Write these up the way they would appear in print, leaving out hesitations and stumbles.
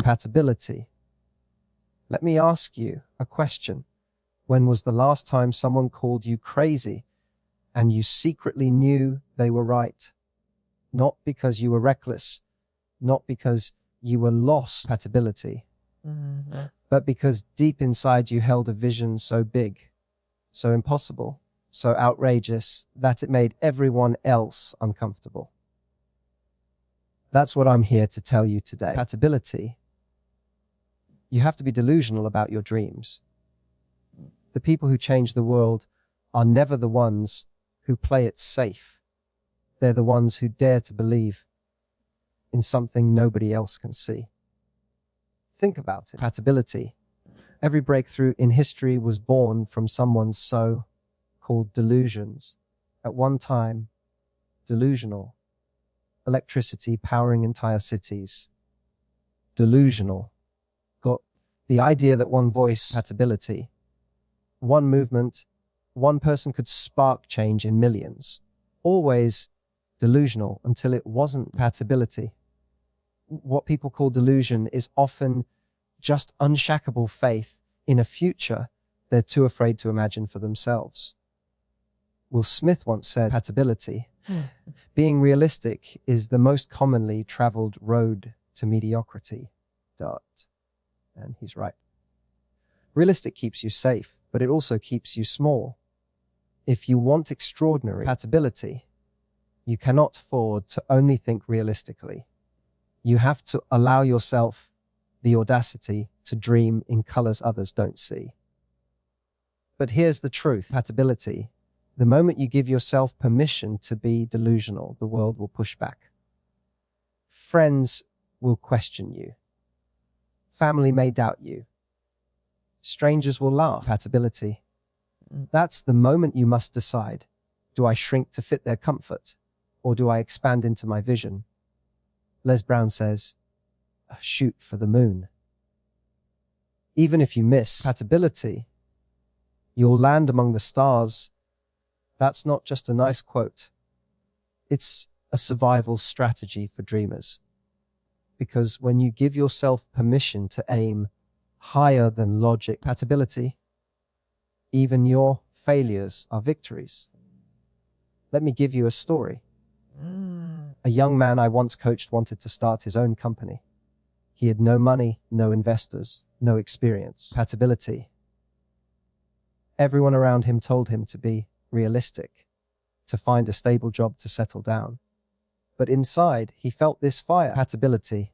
Compatibility. Let me ask you a question. When was the last time someone called you crazy and you secretly knew they were right? Not because you were reckless, not because you were lost. Compatibility. But because deep inside you held a vision so big, so impossible, so outrageous that it made everyone else uncomfortable. That's what I'm here to tell you today. Compatibility. You have to be delusional about your dreams. The people who change the world are never the ones who play it safe. They're the ones who dare to believe in something nobody else can see. Think about it. Compatibility. Every breakthrough in history was born from someone's so-called delusions. At one time, delusional. Electricity powering entire cities. Delusional. Got the idea that one voice, compatibility, one movement, one person could spark change in millions. Always delusional until it wasn't. Compatibility. What people call delusion is often just unshackable faith in a future they're too afraid to imagine for themselves. Will Smith once said, compatibility. Being realistic is the most commonly traveled road to mediocrity. And he's right. Realistic keeps you safe, but it also keeps you small. If you want extraordinary compatibility, you cannot afford to only think realistically. You have to allow yourself the audacity to dream in colors others don't see. But here's the truth. Compatibility. The moment you give yourself permission to be delusional, the world will push back. Friends will question you. Family may doubt you. Strangers will laugh. Compatibility. That's the moment you must decide. Do I shrink to fit their comfort, or do I expand into my vision? Les Brown says, shoot for the moon. Even if you miss compatibility, you'll land among the stars. That's not just a nice quote. It's a survival strategy for dreamers. Because when you give yourself permission to aim higher than logic, compatibility, even your failures are victories. Let me give you a story. A young man I once coached wanted to start his own company. He had no money, no investors, no experience. Compatibility. Everyone around him told him to be realistic, to find a stable job to settle down. But inside, he felt this fire. Compatibility.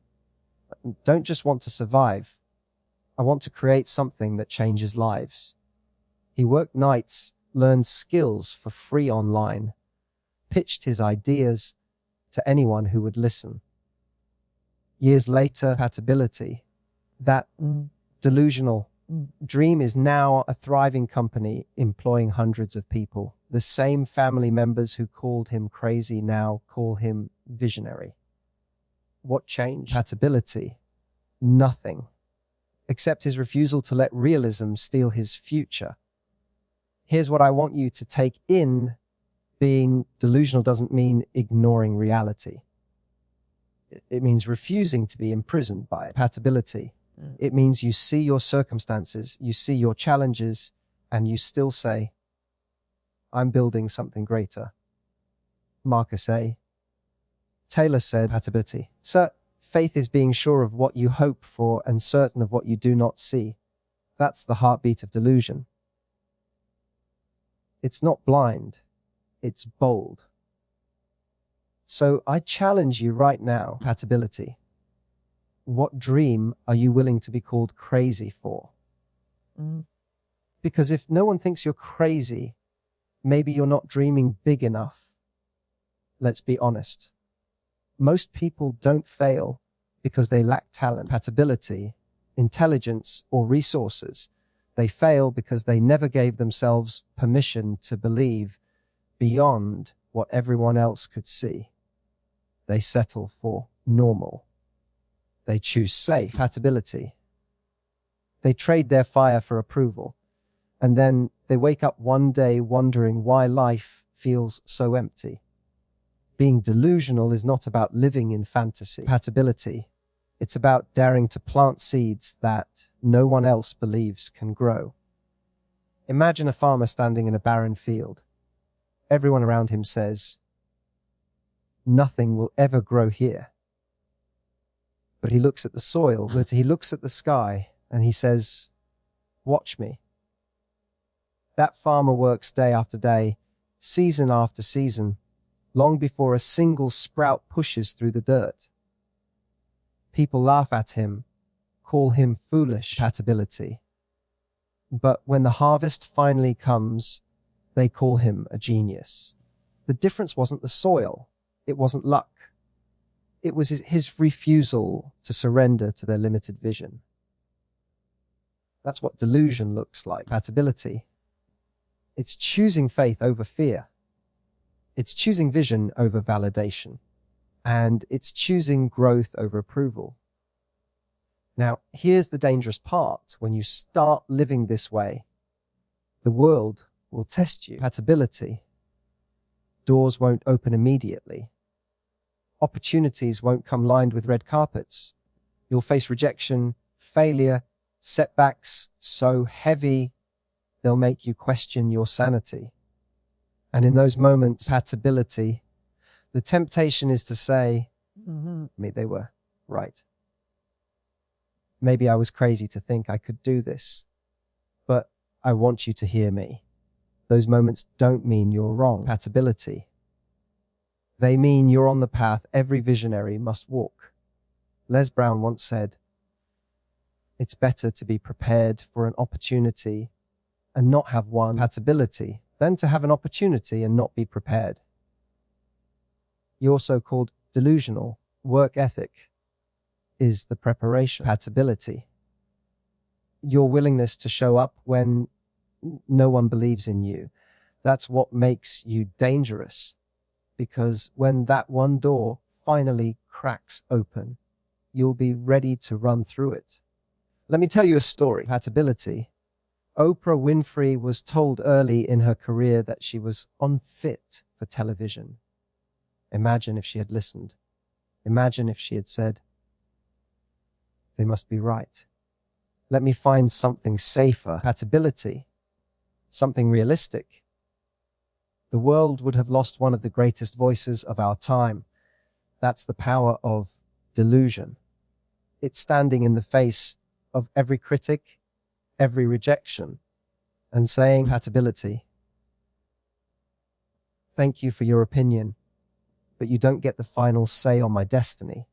Don't just want to survive. I want to create something that changes lives. He worked nights, learned skills for free online, pitched his ideas to anyone who would listen. Years later, compatibility. That delusional dream is now a thriving company employing hundreds of people. The same family members who called him crazy now call him visionary. What changed? Compatibility. Nothing. Except his refusal to let realism steal his future. Here's what I want you to take in. Being delusional doesn't mean ignoring reality. It means refusing to be imprisoned by it. Compatibility. It means you see your circumstances, you see your challenges, and you still say, I'm building something greater. Marcus A. Taylor said, compatibility. Sir, faith is being sure of what you hope for and certain of what you do not see. That's the heartbeat of delusion. It's not blind, it's bold. So I challenge you right now, compatibility. What dream are you willing to be called crazy for? Because if no one thinks you're crazy, maybe you're not dreaming big enough. Let's be honest. Most people don't fail because they lack talent, compatibility, intelligence, or resources. They fail because they never gave themselves permission to believe beyond what everyone else could see. They settle for normal. They choose safe. Compatibility. They trade their fire for approval. And then they wake up one day wondering why life feels so empty. Being delusional is not about living in fantasy. Compatibility. It's about daring to plant seeds that no one else believes can grow. Imagine a farmer standing in a barren field. Everyone around him says, "Nothing will ever grow here." But he looks at the soil, but he looks at the sky, and he says, "Watch me." That farmer works day after day, season after season, long before a single sprout pushes through the dirt. People laugh at him, call him foolish, compatibility. But when the harvest finally comes, they call him a genius. The difference wasn't the soil. It wasn't luck. It was his refusal to surrender to their limited vision. That's what delusion looks like, compatibility. It's choosing faith over fear. It's choosing vision over validation. And it's choosing growth over approval. Now, here's the dangerous part. When you start living this way, the world will test you. Compatibility. Doors won't open immediately. Opportunities won't come lined with red carpets. You'll face rejection, failure, setbacks so heavy they'll make you question your sanity. And in those moments, compatibility, the temptation is to say, they were right. Maybe I was crazy to think I could do this, but I want you to hear me. Those moments don't mean you're wrong. Compatibility. They mean you're on the path every visionary must walk. Les Brown once said, "It's better to be prepared for an opportunity and not have one compatibility than to have an opportunity and not be prepared." Your so-called delusional work ethic is the preparation. Compatibility. Your willingness to show up when no one believes in you. That's what makes you dangerous. Because when that one door finally cracks open, you'll be ready to run through it. Let me tell you a story. Compatibility. Oprah Winfrey was told early in her career that she was unfit for television. Imagine if she had listened. Imagine if she had said, "They must be right. Let me find something safer." Compatibility. Something realistic. The world would have lost one of the greatest voices of our time. That's the power of delusion. It's standing in the face of every critic, every rejection, and saying, "Compatibility, thank you for your opinion, but you don't get the final say on my destiny."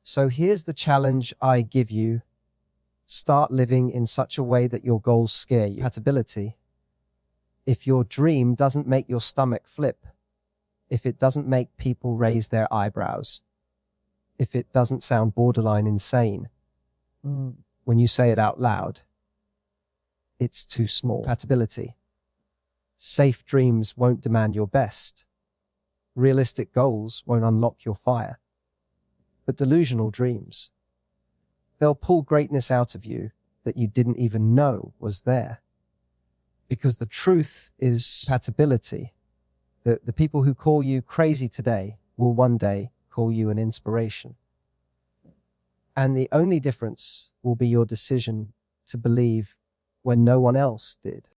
So here's the challenge I give you. Start living in such a way that your goals scare you. Compatibility. If your dream doesn't make your stomach flip, if it doesn't make people raise their eyebrows, if it doesn't sound borderline insane, when you say it out loud, it's too small. Compatibility. Safe dreams won't demand your best. Realistic goals won't unlock your fire. But delusional dreams, they'll pull greatness out of you that you didn't even know was there. Because the truth is compatibility. The people who call you crazy today will one day call you an inspiration. And the only difference will be your decision to believe when no one else did.